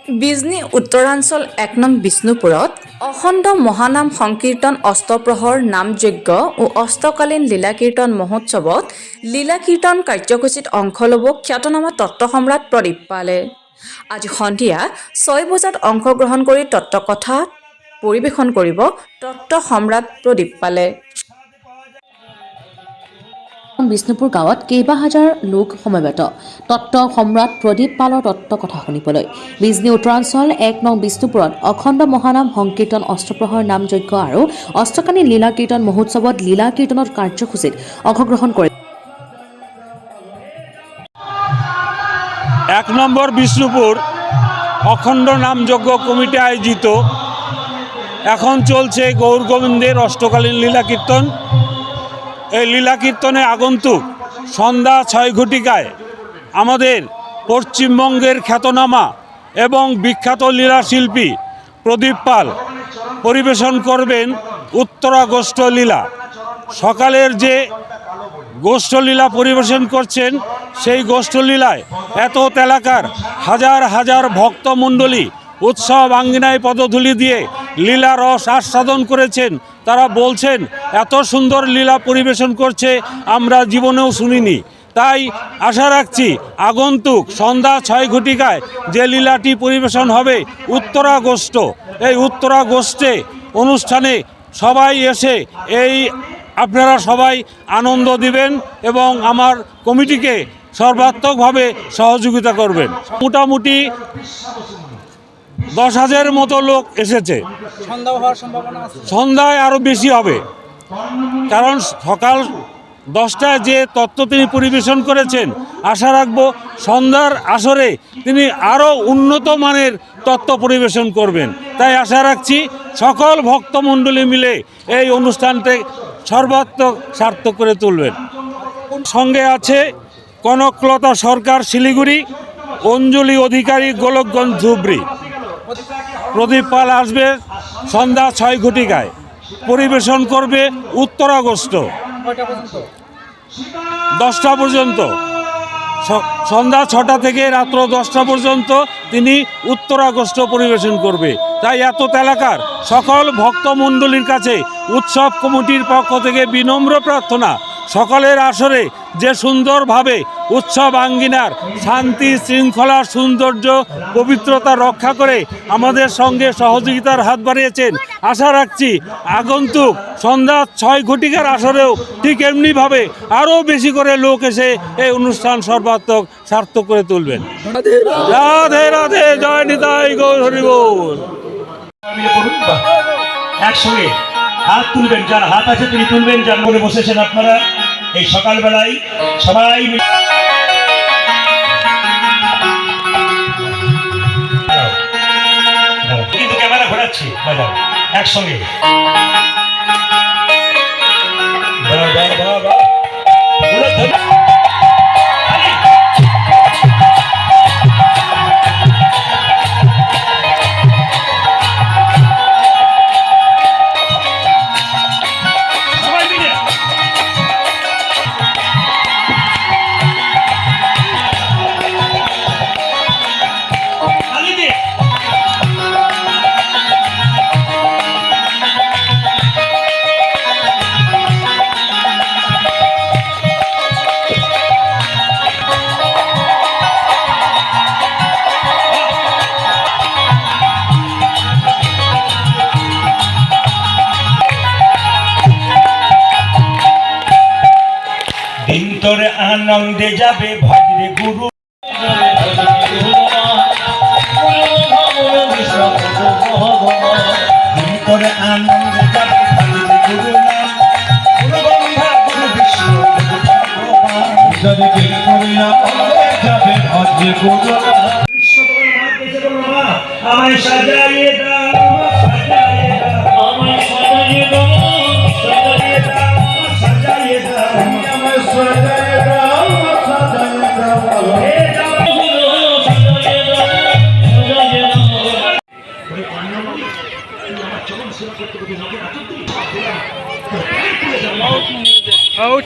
বিজনী উত্তৰাঞ্চল ১ নং বিষ্ণুপুৰত অখণ্ড মহানাম সংকীৰ্তন অষ্টপ্ৰহৰ নামযজ্ঞ ও অষ্টকালীন লীলাকীৰ্তন মহোৎসৱত লীলাকীৰ্তন কাৰ্যসূচীত অংশ ল'ব খ্যাতনামা তত্ত্ব সম্ৰাট প্ৰদীপ পালে। আজি সন্ধিয়া ৬ বজাত অংশগ্ৰহণ কৰি তত্ত্বকথা পৰিৱেশন কৰিব তত্ত্ব সম্ৰাট প্ৰদীপ পালে। বিষ্ণুপুৰ গাঁৱত কেইবা হাজাৰ লোক সমবেত তত্ত্ব সম্ৰাট প্ৰদীপ পালৰ তত্ত্ব কথা শুনিবলৈ। বিজনী উত্তৰাঞ্চল ১ নং বিষ্ণুপুৰত অখণ্ড মহানাম সংকীৰ্তন অষ্টপ্ৰহৰ নামযজ্ঞ আৰু অষ্টকালীন লীলা কীৰ্তন মহোৎসৱত লীলা কীৰ্তনৰ কাৰ্যসূচীত অংশগ্ৰহণ কৰে। ১ নম্বর বিষ্ণুপুর অখণ্ড নামযজ্ঞ কমিটি আয়োজিত এখন চলছে গৌর গোবিন্দের অষ্টকালীন লীলা কীর্তন। এই লীলা কীর্তনে আগন্তুক সন্ধ্যা ৬ ঘটিকায় আমাদের পশ্চিমবঙ্গের খ্যাতনামা এবং বিখ্যাত লীলাশিল্পী প্রদীপ পাল পরিবেশন করবেন উত্তরা গোষ্ঠলীলা। সকালের যে গোষ্ঠলীলা পরিবেশন করছেন সেই গোষ্ঠলীলায় এত এলাকার হাজার হাজার ভক্তমণ্ডলী উৎসব আঙ্গিনায় পদধূলি দিয়ে লীলা রস আস্বাদন করেছেন। তারা বলছেন এত সুন্দর লীলা পরিবেশন করছে আমরা জীবনেও শুনিনি। তাই আশা রাখছি আগন্তুক সন্ধ্যা ৬ ঘটিকায় যে লীলাটি পরিবেশন হবে উত্তরা গোষ্ঠ, এই উত্তরা গোষ্ঠে অনুষ্ঠানে সবাই এসে আপনারা সবাই আনন্দ দিবেন এবং আমার কমিটিকে সর্বাত্মকভাবে সহযোগিতা করবেন। মোটামুটি ১০,০০০ মতো লোক এসেছে। সন্ধ্যায় আরও বেশি হবে, কারণ সকাল ১০টায় যে তত্ত্ব তিনি পরিবেশন করেছেন, আশা রাখবো সন্ধ্যার আসরে তিনি আরও উন্নত মানের তত্ত্ব পরিবেশন করবেন। তাই আশা রাখছি সকল ভক্তমণ্ডলী মিলে এই অনুষ্ঠানটি সর্বাত্মক সার্থক করে তুলবেন। সঙ্গে আছে কনকলতা সরকার শিলিগুড়ি, অঞ্জলি অধিকারী গোলকগঞ্জ ধুবড়ি। প্রদীপ পাল আসবে সন্ধ্যা ৬ ঘটিকায়, পরিবেশন করবে উত্তরা গোষ্ঠ ১০টা পর্যন্ত। সন্ধ্যা ৬টা থেকে রাত্র ১০টা পর্যন্ত তিনি উত্তরা গোষ্ঠ পরিবেশন করবে। তাই এত এলাকার সকল ভক্তমণ্ডলীর কাছে উৎসব কমিটির পক্ষ থেকে বিনম্র প্রার্থনা, সকলের আসরে যে সুন্দরভাবে উৎসব আঙ্গিনার শান্তি শৃঙ্খলা সৌন্দর্য পবিত্রতা রক্ষা করে আমাদের সঙ্গে সহযোগিতার হাত বাড়িয়েছেন, আশা রাখছি আগন্তুক সন্ধ্যা ৬ ঘটিকার আসরেও ঠিক এমনিভাবে আরও বেশি করে লোক এসে এই অনুষ্ঠান সর্বাত্মক সার্থক করে তুলবেন। রাধে রাধে, জয় নিতাই গৌর হরি বল। একসঙ্গে হাত তুলবেন, যার হাত আছে তিনি তুলবেন, যার মনে বসেছেন আপনারা এই সকালবেলায় সবাই কিন্তু ক্যামেরা ঘোরাচ্ছি একসঙ্গে। ভিতরে আনন্দে যাবে ভদ্রে গুরু, ভিতরে আনন্দে যাবে ভদ্রে গুরু যাবে ভদ্রে গুরু। আমায় সাজাইয়ে দাও, সাজাইয়ে দাও, আমায় সাজাইয়ে দাও, সাজাইয়ে দাও, সাজাইয়ে দাও, আমায় সাজাইয়ে দাও, সাজাইয়ে দাও, হে দাও সাজাইয়ে দাও, সাজাইয়ে দাও। ওরে পান্নামণি, তুমি আমার চরণ সেবা করতে করতে নগর আটক দিলি, আউট আউট